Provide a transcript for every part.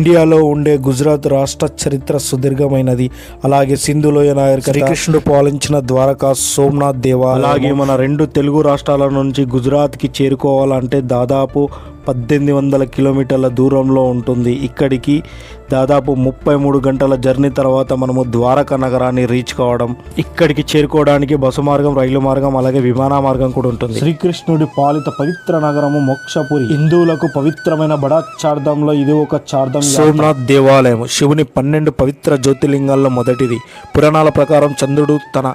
ఇండియాలో ఉండే గుజరాత్ రాష్ట్ర చరిత్ర సుదీర్ఘమైనది. అలాగే సింధు లోయ నాగరికత, శ్రీకృష్ణుడు పాలించిన ద్వారకా, సోమనాథ్ దేవాలయం, అలాగే మన రెండు తెలుగు రాష్ట్రాల నుంచి గుజరాత్కి చేరుకోవాలంటే దాదాపు 1800 కిలోమీటర్ల దూరంలో ఉంటుంది. ఇక్కడికి దాదాపు 33 గంటల జర్నీ తర్వాత మనము ద్వారకా నగరాన్ని రీచ్ కావడం. ఇక్కడికి చేరుకోవడానికి బస్సు మార్గం, రైలు మార్గం, అలాగే విమాన మార్గం కూడా ఉంటుంది. శ్రీకృష్ణుడి పాలిత పవిత్ర నగరము మోక్షపురి. హిందువులకు పవిత్రమైన బడా చార్ధాంలో ఇది ఒక చార్ధాం. సోమనాథ్ దేవాలయం శివుని 12 పవిత్ర జ్యోతిర్లింగాల్లో మొదటిది. పురాణాల ప్రకారం చంద్రుడు తన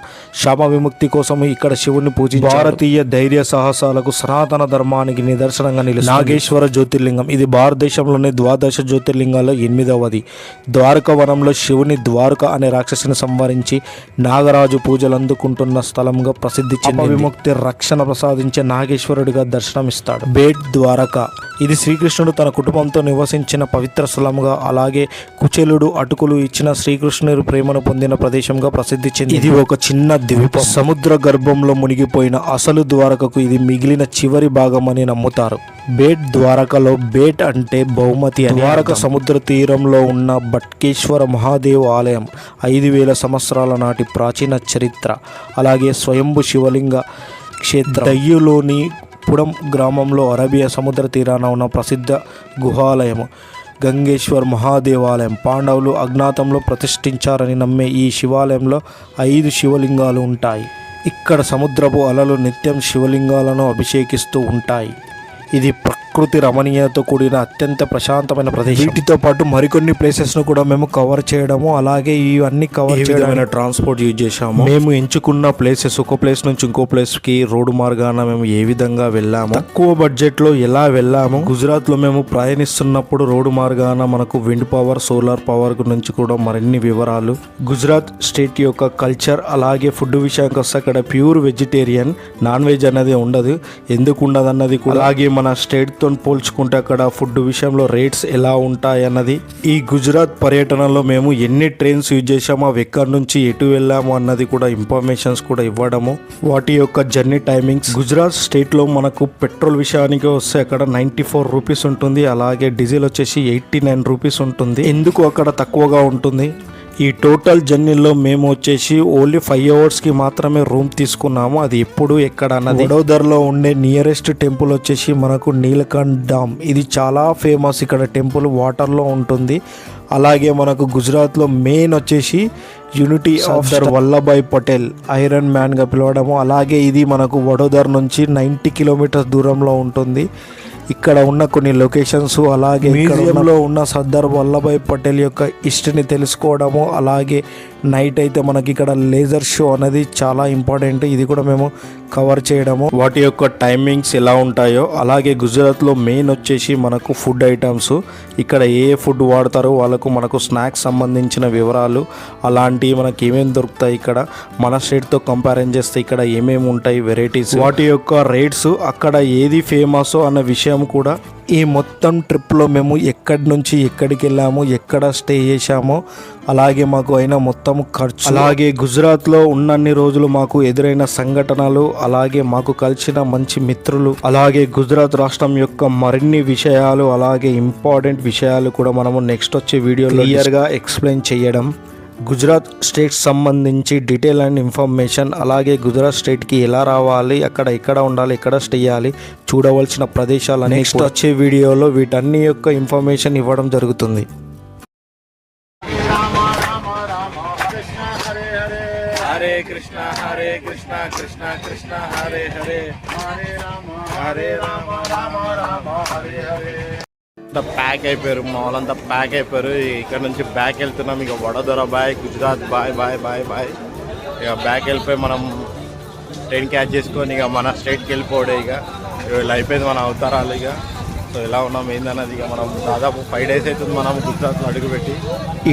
శాప విముక్తి కోసం ఇక్కడ శివుని పూజించాడు. భారతీయ ధైర్య సాహసాలకు, సనాతన ధర్మానికి నిదర్శనంగా నిలుస్తుంది. నాగేశ్వర జ్యోతిర్లింగం ఇది భారతదేశంలోని ద్వాదశ జ్యోతిర్లింగాల్లో 8వ. ద్వారక వనంలో శివుని ద్వారక అనే రాక్షసుని సంవరించి నాగరాజు పూజలు అందుకుంటున్న స్థలంగా ప్రసిద్ధి చెంది విముక్తి రక్షణ ప్రసాదించే నాగేశ్వరుడిగా దర్శనమిస్తాడు. బేట్ ద్వారక ఇది శ్రీకృష్ణుడు తన కుటుంబంతో నివసించిన పవిత్ర స్థలంగా, అలాగే కుచేలుడు అటుకులు ఇచ్చిన శ్రీకృష్ణుడి ప్రేమను పొందిన ప్రదేశంగా ప్రసిద్ధి చెంది. ఇది ఒక చిన్న ద్వీపం. సముద్ర గర్భంలో మునిగిపోయిన అసలు ద్వారకకు ఇది మిగిలిన చివరి భాగం అని నమ్ముతారు. బేట్ ద్వారకలో బేట్ అంటే బహుమతి అని. ద్వారక సముద్ర తీరంలో ఉన్న బట్కేశ్వర మహాదేవ్ ఆలయం 5000 సంవత్సరాల నాటి ప్రాచీన చరిత్ర. అలాగే స్వయంభు శివలింగ క్షేత్రం దయ్యులోని పుడం గ్రామంలో అరేబియా సముద్ర తీరాన ఉన్న ప్రసిద్ధ గుహాలయం గంగేశ్వర్ మహాదేవాలయం. పాండవులు అజ్ఞాతంలో ప్రతిష్ఠించారని నమ్మే ఈ శివాలయంలో 5 శివలింగాలు ఉంటాయి. ఇక్కడ సముద్రపు అలలు నిత్యం శివలింగాలను అభిషేకిస్తూ ఉంటాయి. ఇది ప్రకృతి రమణీయతతో కూడిన అత్యంత ప్రశాంతమైన ప్రదేశం. వీటితో పాటు మరికొన్ని ప్లేసెస్ను కూడా మేము కవర్ చేయడము, అలాగే ఇవన్నీ కవర్ చేయడమైన ట్రాన్స్పోర్ట్ యూజ్ చేసాము. మేము ఎంచుకున్న ప్లేసెస్ ఒక ప్లేస్ నుంచి ఇంకో ప్లేస్కి రోడ్డు మార్గాన మేము ఏ విధంగా వెళ్ళాము, తక్కువ బడ్జెట్లో ఎలా వెళ్ళాము, గుజరాత్లో మేము ప్రయాణిస్తున్నప్పుడు రోడ్డు మార్గాన మనకు విండ్ పవర్, సోలార్ పవర్ నుంచి కూడా మరిన్ని వివరాలు. గుజరాత్ స్టేట్ యొక్క కల్చర్, అలాగే ఫుడ్ విషయానికి వస్తే అక్కడ ప్యూర్ వెజిటేరియన్, నాన్ వెజ్ అనేది ఉండదు. ఎందుకు ఉండదు అన్నది కూడా, అలాగే మన స్టేట్తో పోల్చుకుంటే అక్కడ ఫుడ్ విషయంలో రేట్స్ ఎలా ఉంటాయి అన్నది. ఈ గుజరాత్ పర్యటనలో మేము ఎన్ని ట్రైన్స్ యూజ్ చేసామో, అవి ఎక్కడి నుంచి ఎటు వెళ్ళాము అన్నది కూడా ఇన్ఫర్మేషన్స్ కూడా ఇవ్వడము, వాటి యొక్క జర్నీ టైమింగ్స్. గుజరాత్ స్టేట్లో మనకు పెట్రోల్ విషయానికి వస్తే అక్కడ 94 రూపీస్ ఉంటుంది, అలాగే డీజిల్ వచ్చేసి 89 రూపీస్ ఉంటుంది. ఎందుకు అక్కడ తక్కువగా ఉంటుంది? ఈ టోటల్ జర్నీలో మేము వచ్చేసి ఓన్లీ 5 అవర్స్కి మాత్రమే రూమ్ తీసుకున్నాము. అది ఎప్పుడు ఎక్కడ అన్నది. వడోదరలో ఉండే నియరెస్ట్ టెంపుల్ వచ్చేసి మనకు నీలకంఠ్ డామ్. ఇది చాలా ఫేమస్. ఇక్కడ టెంపుల్ వాటర్లో ఉంటుంది. అలాగే మనకు గుజరాత్లో మెయిన్ వచ్చేసి unity of sir Vallabhbhai Patel iron మ్యాన్గా పిలవడము. అలాగే ఇది మనకు వడోదర నుంచి 90 కిలోమీటర్స్ దూరంలో ఉంటుంది. ఇక్కడ ఉన్న కొన్ని లొకేషన్స్, అలాగే మ్యూజియంలో ఉన్న సర్దార్ వల్లభాయ్ పటేల్ యొక్క హిస్టరీని తెలుసుకోవడము, అలాగే నైట్ అయితే మనకి ఇక్కడ లేజర్ షో అనేది చాలా ఇంపార్టెంట్. ఇది కూడా మేము కవర్ చేయడము, వాటి యొక్క టైమింగ్స్ ఎలా ఉంటాయో. అలాగే గుజరాత్లో మెయిన్ వచ్చేసి మనకు ఫుడ్ ఐటమ్స్, ఇక్కడ ఏ ఫుడ్ వాడతారో వాళ్ళకు మనకు స్నాక్స్ సంబంధించిన వివరాలు, అలాంటివి మనకి ఏమేమి దొరుకుతాయి ఇక్కడ మన స్టేట్తో కంపారిజన్ చేస్తే ఇక్కడ ఏమేమి ఉంటాయి వెరైటీస్, వాటి యొక్క రేట్స్, అక్కడ ఏది ఫేమస్ అన్న విషయం కూడా. ఈ మొత్తం ట్రిప్లో మేము ఎక్కడి నుంచి ఎక్కడికి వెళ్ళాము, ఎక్కడ స్టే చేశామో, అలాగే మాకు అయిన మొత్తం ఖర్చు, అలాగే గుజరాత్లో ఉన్నన్ని రోజులు మాకు ఎదురైన సంఘటనలు, అలాగే మాకు కలిసిన మంచి మిత్రులు, అలాగే గుజరాత్ రాష్ట్రం యొక్క మరిన్ని విషయాలు, అలాగే ఇంపార్టెంట్ విషయాలు కూడా మనము నెక్స్ట్ వచ్చే వీడియోలో క్లియర్గా ఎక్స్ప్లెయిన్ చేయడం. గుజరాత్ స్టేట్ సంబంధించి డీటెయిల్ అండ్ ఇన్ఫర్మేషన్, అలాగే గుజరాత్ స్టేట్కి ఎలా రావాలి, అక్కడ ఎక్కడ ఉండాలి, ఎక్కడ స్టే చేయాలి, చూడవలసిన ప్రదేశాలు నెక్స్ట్ వచ్చే వీడియోలో వీటన్ని యొక్క ఇన్ఫర్మేషన్ ఇవ్వడం జరుగుతుంది. హరే కృష్ణ కృష్ణ కృష్ణ హరే హరే, హరే రామ రామ రామ హరే హరే. ప్యాక్ అయిపోయారు, మా వాళ్ళంతా ప్యాక్ అయిపోయారు. ఇక్కడ నుంచి బ్యాక్ వెళ్తున్నాం. ఇక Vadodara bye, Gujarat bye bye bye bye. ఇక బ్యాక్ వెళ్ళిపోయి మనం ట్రైన్ క్యాచ్ చేసుకొని ఇక మన స్టేట్కి వెళ్ళిపోవడే. ఇక ఇలా అయిపోయింది మన అవతారాలు. ఇక సో ఎలా ఉన్నాం ఏందన్నది ఇక మనం దాదాపు 5 days అవుతుంది మనం గుజరాత్లో అడుగుపెట్టి.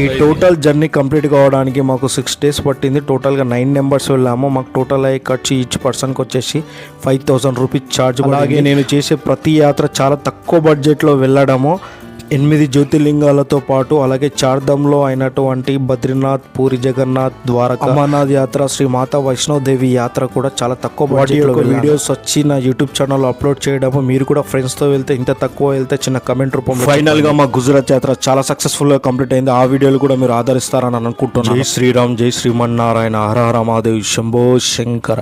ఈ టోటల్ జర్నీ కంప్లీట్ కావడానికి మాకు 6 days పట్టింది. టోటల్గా 9 members వెళ్ళాము. మాకు టోటల్ అయ్యే ఖర్చు ఈచ్ పర్సన్కి వచ్చేసి 5000 రూపీస్ ఛార్జ్. అలాగే నేను చేసే ప్రతి యాత్ర చాలా తక్కువ బడ్జెట్లో వెళ్ళడము, 8 జ్యోతిర్లింగాలతో పాటు అలాగే చార్ధామ్లో అయినటువంటి బద్రీనాథ్, పూరి జగన్నాథ్, ద్వారకా, అమర్నాథ్ యాత్ర, శ్రీ మాతా వైష్ణోదేవి యాత్ర కూడా చాలా తక్కువ బడ్జెట్లో వీడియోస్ వచ్చి నా యూట్యూబ్ ఛానల్ అప్లోడ్ చేయడము. మీరు కూడా ఫ్రెండ్స్ తో వెళ్తే ఇంత తక్కువ వెళ్తే చిన్న కమెంట్ రూపంలో. ఫైనల్ గా మా గుజరాత్ యాత్ర చాలా సక్సెస్ఫుల్ గా కంప్లీట్ అయింది. ఆ వీడియోలు కూడా మీరు ఆదరిస్తారని అనుకుంటున్నాను. జై శ్రీరామ్, జై శ్రీమన్నారాయణ, హర హర మహాదేవ్, శంభో శంకర.